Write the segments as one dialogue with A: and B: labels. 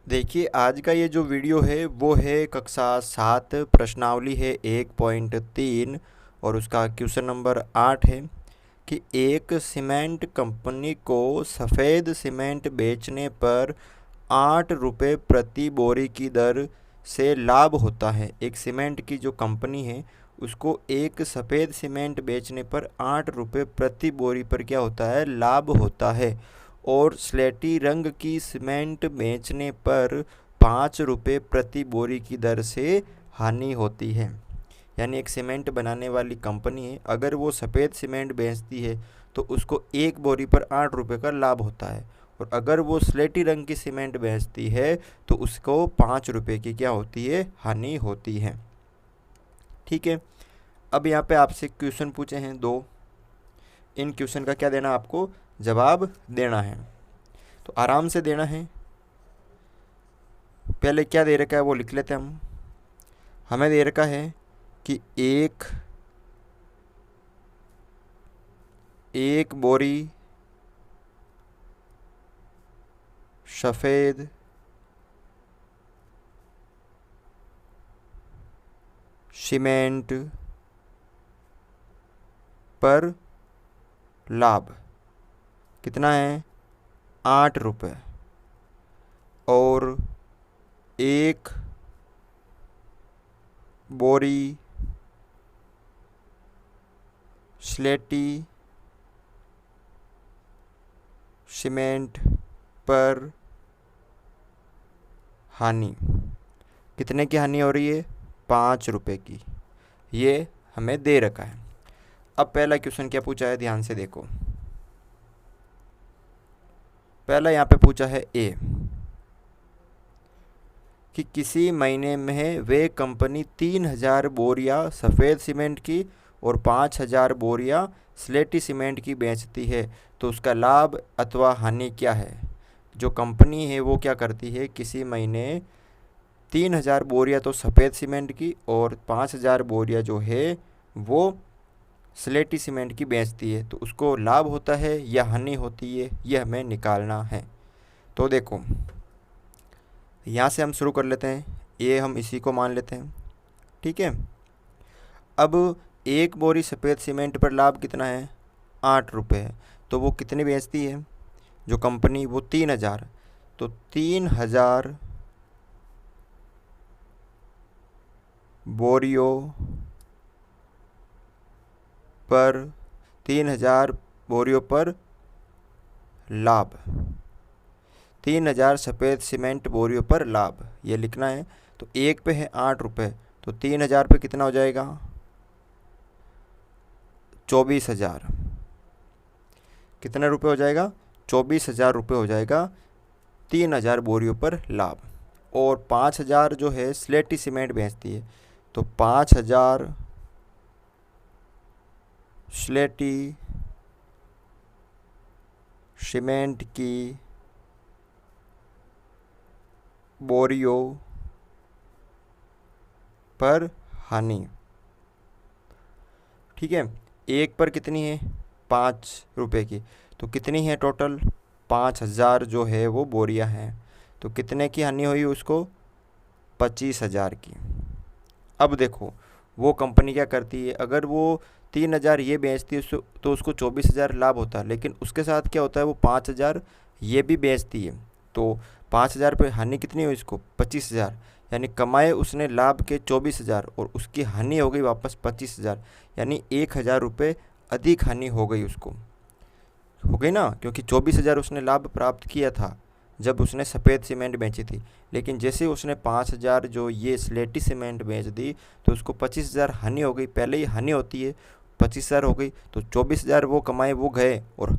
A: देखिए, आज का ये जो वीडियो है वो है कक्षा 7 प्रश्नावली है 1.3 और उसका क्वेश्चन नंबर 8 है कि एक सीमेंट कंपनी को सफ़ेद सीमेंट बेचने पर 8 रुपये प्रति बोरी की दर से लाभ होता है। एक सीमेंट की जो कंपनी है उसको एक सफ़ेद सीमेंट बेचने पर 8 रुपये प्रति बोरी पर क्या होता है, लाभ होता है। और स्लेटी रंग की सीमेंट बेचने पर 5 रुपये प्रति बोरी की दर से हानि होती है। यानी एक सीमेंट बनाने वाली कंपनी है, अगर वो सफ़ेद सीमेंट बेचती है तो उसको एक बोरी पर 8 रुपये का लाभ होता है, और अगर वो स्लेटी रंग की सीमेंट बेचती है तो उसको 5 रुपये की क्या होती है, हानि होती है। ठीक है, अब यहाँ पे आपसे क्वेश्चन पूछे हैं दो, इन क्वेश्चन का क्या देना, आपको जवाब देना है। तो आराम से देना है। पहले क्या दे रखा है वो लिख लेते हैं हम। हमें दे रखा है कि एक बोरी सफ़ेद सीमेंट पर लाभ कितना है, 8 रुपये, और एक बोरी स्लेटी सीमेंट पर हानि, कितने की हानि हो रही है, 5 रुपये की। ये हमें दे रखा है। अब पहला क्वेश्चन क्या पूछा है, ध्यान से देखो। पहला यहाँ पे पूछा है ए कि किसी महीने में वे कंपनी 3000 बोरियां सफ़ेद सीमेंट की और 5000 बोरियां स्लेटी सीमेंट की बेचती है, तो उसका लाभ अथवा हानि क्या है। जो कंपनी है वो क्या करती है, किसी महीने 3000 बोरियां तो सफ़ेद सीमेंट की और 5000 बोरियां जो है वो स्लेटी सीमेंट की बेचती है, तो उसको लाभ होता है या हानि होती है, ये हमें निकालना है। तो देखो, यहाँ से हम शुरू कर लेते हैं। ये हम इसी को मान लेते हैं, ठीक है। अब एक बोरी सफ़ेद सीमेंट पर लाभ कितना है, 8 रुपये है, तो वो कितनी बेचती है जो कंपनी, वो 3000। तो 3000 बोरियों पर 3000 बोरियों पर लाभ, 3000 सफ़ेद सीमेंट बोरियों पर लाभ, ये लिखना है। तो एक पे है 8 रुपये, तो 3000 पे कितना हो जाएगा, 24,000। कितना रुपये हो जाएगा, 24,000 रुपये हो जाएगा 3000 बोरियों पर लाभ। और 5000 जो है स्लेटी सीमेंट बेचती है, तो 5000 स्लेटी सीमेंट की बोरियों पर हानि, ठीक है। एक पर कितनी है, 5 रुपये की, तो कितनी है टोटल, 5000 जो है वो बोरियां हैं, तो कितने की हानि हुई उसको, 25,000 की। अब देखो, वो कंपनी क्या करती है, अगर वो 3000 ये बेचती है तो उसको 24,000 लाभ होता है, लेकिन उसके साथ क्या होता है, वो 5000 ये भी बेचती है, तो 5000 पे हानि कितनी हुई इसको, 25,000। यानी कमाए उसने लाभ के 24,000 और उसकी हानि हो गई वापस 25,000, यानी 1,000 रुपये अधिक हानि हो गई उसको, हो गई ना, क्योंकि 24,000 उसने लाभ प्राप्त किया था जब उसने सफ़ेद सीमेंट बेची थी, लेकिन जैसे उसने 5,000 जो ये स्लेटी सीमेंट बेच दी तो उसको 25,000 हानि हो गई। पहले ही हानि होती है, 25,000 हो गई, तो 24,000 वो कमाए वो गए और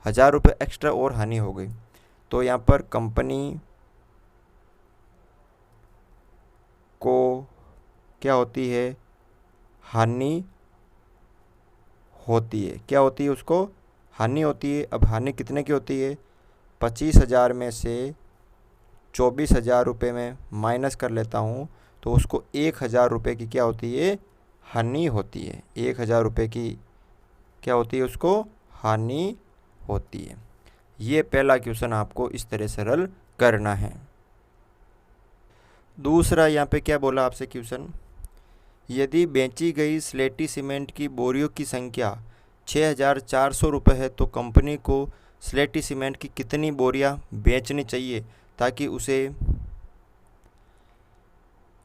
A: 1,000 रुपये एक्स्ट्रा और हानि हो गई। तो यहाँ पर कंपनी को क्या होती है, हानि होती है, क्या होती है, उसको हानि होती है। अब हानि कितने की होती है, 25,000 में से 24,000 रुपये में माइनस कर लेता हूँ, तो उसको 1,000 रुपये की क्या होती है, हानि होती है। 1,000 रुपये की क्या होती है, उसको हानि होती है। ये पहला क्वेश्चन आपको इस तरह सरल करना है। दूसरा यहाँ पे क्या बोला आपसे क्वेश्चन, यदि बेची गई स्लेटी सीमेंट की बोरियों की संख्या 6,400 रुपये है तो कंपनी को स्लेटी सीमेंट की कितनी बोरियां बेचनी चाहिए ताकि उसे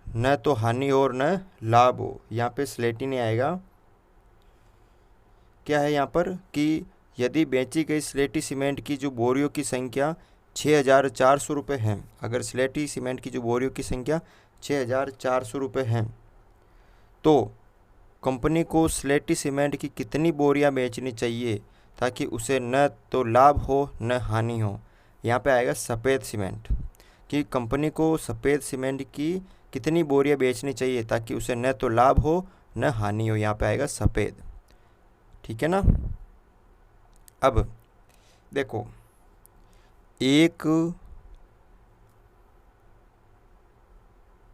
A: न तो हानि हो और न लाभ हो। यहाँ पे स्लेटी नहीं आएगा, क्या है यहाँ पर कि यदि बेची गई स्लेटी सीमेंट की जो बोरियों की संख्या 6,400 रुपये हैं, अगर स्लेटी सीमेंट की जो बोरियों की संख्या 6,400 रुपये हैं तो कंपनी को स्लेटी सीमेंट की कितनी बोरियां बेचनी चाहिए ताकि उसे न तो लाभ हो न हानि हो। यहाँ पे आएगा सफ़ेद सीमेंट, कि कंपनी को सफ़ेद सीमेंट की कितनी बोरियां बेचनी चाहिए ताकि उसे न तो लाभ हो न हानि हो। यहाँ पे आएगा सफ़ेद, ठीक है ना। अब देखो, एक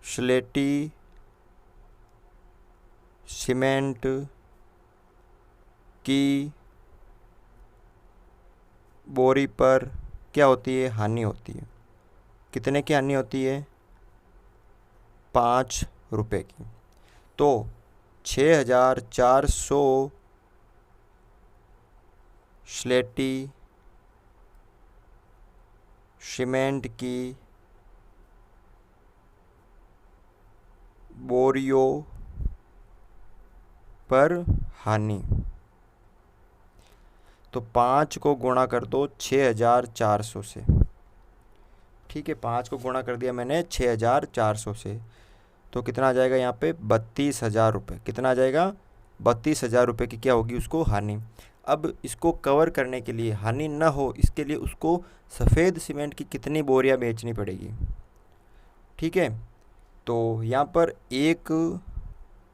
A: स्लेटी सीमेंट की बोरी पर क्या होती है, हानि होती है। कितने की हानि होती है, 5 रुपये की। तो 6,400 स्लेटी सीमेंट की बोरियों पर हानि, तो 5 को गुणा कर दो 6,400 से, ठीक है। 5 को गुणा कर दिया मैंने 6,400 से, तो कितना आ जाएगा यहाँ पे 32,000 रुपये। कितना आ जाएगा, 32,000 रुपये की क्या होगी उसको हानि। अब इसको कवर करने के लिए, हानि ना हो इसके लिए उसको सफ़ेद सीमेंट की कितनी बोरियां बेचनी पड़ेगी, ठीक है। तो यहाँ पर एक,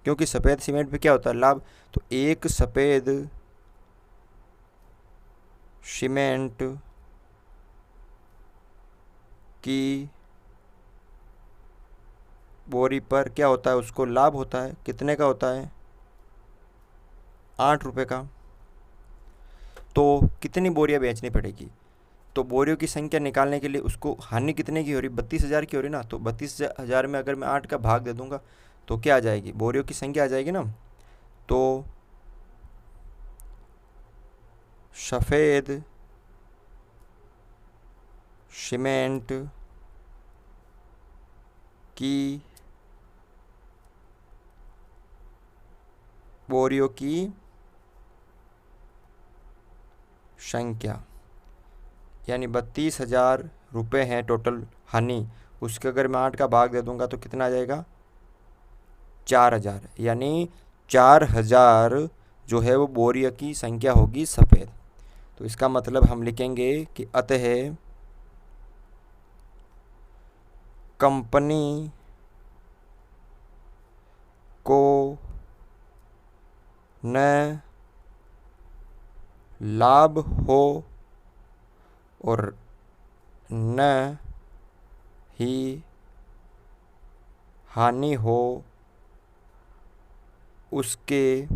A: क्योंकि सफ़ेद सीमेंट पे क्या होता है लाभ, तो एक सफ़ेद सीमेंट की बोरी पर क्या होता है, उसको लाभ होता है। कितने का होता है, 8 रुपये का। तो कितनी बोरियां बेचनी पड़ेगी, तो बोरियों की संख्या निकालने के लिए उसको हानि कितने की हो रही, 32,000 की हो रही ना। तो 32,000 में अगर मैं 8 का भाग दे दूंगा तो क्या आ जाएगी, बोरियों की संख्या आ जाएगी ना। तो सफ़ेद सीमेंट की बोरियों की संख्या, यानी 32,000 रुपये हैं टोटल हानि, उसके अगर मैं 8 का भाग दे दूंगा तो कितना आ जाएगा, 4,000। यानी 4,000 जो है वो बोरियों की संख्या होगी सफ़ेद। तो इसका मतलब हम लिखेंगे कि अतः कंपनी को न लाभ हो और न ही हानि हो, उसके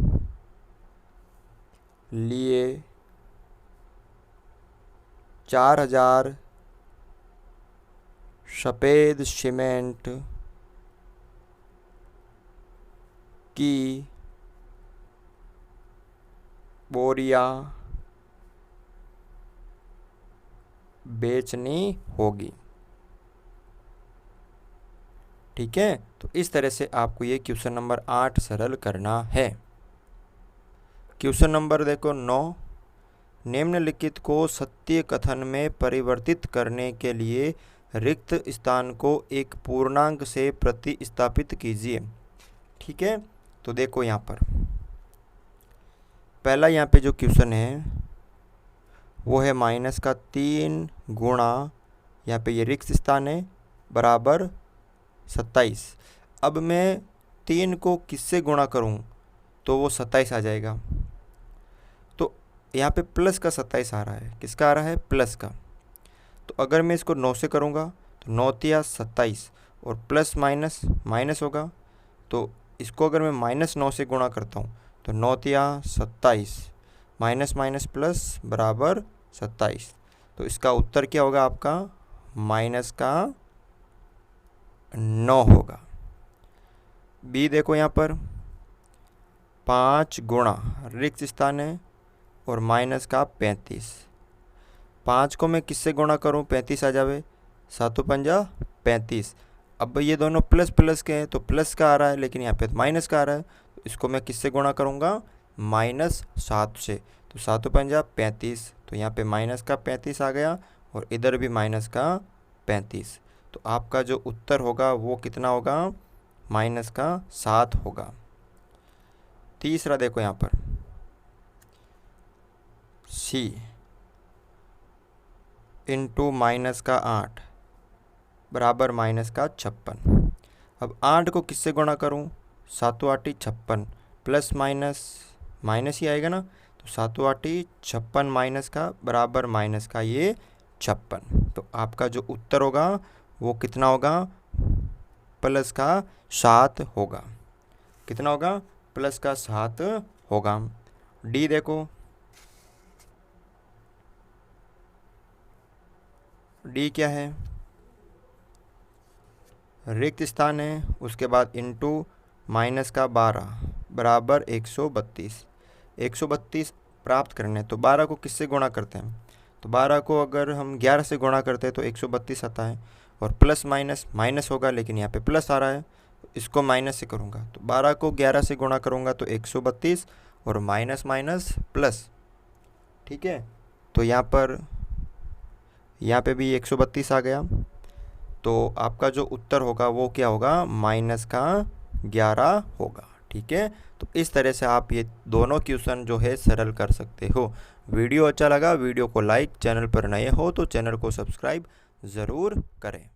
A: लिए 4,000 सफ़ेद सीमेंट की बोरियां बेचनी होगी, ठीक है। तो इस तरह से आपको ये क्वेश्चन नंबर 8 सरल करना है। क्वेश्चन नंबर देखो 9, निम्नलिखित को सत्य कथन में परिवर्तित करने के लिए रिक्त स्थान को एक पूर्णांक से प्रतिस्थापित कीजिए, ठीक है। तो देखो यहाँ पर पहला यहाँ पे जो क्वेश्चन है वो है -3 गुणा, यहाँ पे ये रिक्त स्थान है, बराबर 27। अब मैं 3 को किससे गुणा करूँ तो वो 27 आ जाएगा। तो यहाँ पे प्लस का 27 आ रहा है, किसका आ रहा है, प्लस का। तो अगर मैं इसको 9 से करूँगा तो 9 तिया 27 और प्लस माइनस माइनस होगा। तो इसको अगर मैं -9 से गुणा करता हूँ तो 9 तिया 27 माइनस माइनस प्लस बराबर 27। तो इसका उत्तर क्या होगा आपका, माइनस का 9 होगा। बी देखो यहाँ पर 5 गुणा रिक्त स्थान है और माइनस का 35। 5 को मैं किससे गुणा करूँ 35 आ जावे, 7 पंजा 35। अब ये दोनों प्लस प्लस के हैं तो प्लस का आ रहा है, लेकिन यहाँ पे माइनस का आ रहा है, तो इसको मैं किससे गुणा करूँगा -7 से। तो 7 पंजा 35, तो यहाँ पे माइनस का 35 आ गया और इधर भी माइनस का 35। तो आपका जो उत्तर होगा वो कितना होगा, -7 होगा। तीसरा देखो यहाँ पर सी इंटू -8 बराबर -56। अब 8 को किससे गुणा करूँ, 7 8 56 प्लस माइनस माइनस ही आएगा ना, तो 7 8 56 माइनस का बराबर माइनस का ये 56। तो आपका जो उत्तर होगा वो कितना होगा, +7 होगा। कितना होगा, +7 होगा। डी देखो, डी क्या है, रिक्त स्थान है, उसके बाद इंटू -12 बराबर 132। 132 प्राप्त करने तो 12 को किससे गुणा करते हैं, तो 12 को अगर हम 11 से गुणा करते हैं तो 132 आता है, और प्लस माइनस माइनस होगा, लेकिन यहाँ पे प्लस आ रहा है, इसको माइनस से करूँगा तो 12 को 11 से गुणा करूँगा तो 132 और माइनस माइनस प्लस। ठीक है, तो यहाँ पे भी 132 आ गया। तो आपका जो उत्तर होगा वो क्या होगा, -11 होगा। ठीक है, तो इस तरह से आप ये दोनों क्वेश्चन जो है सरल कर सकते हो। वीडियो अच्छा लगा वीडियो को लाइक, चैनल पर नए हो तो चैनल को सब्सक्राइब ज़रूर करें।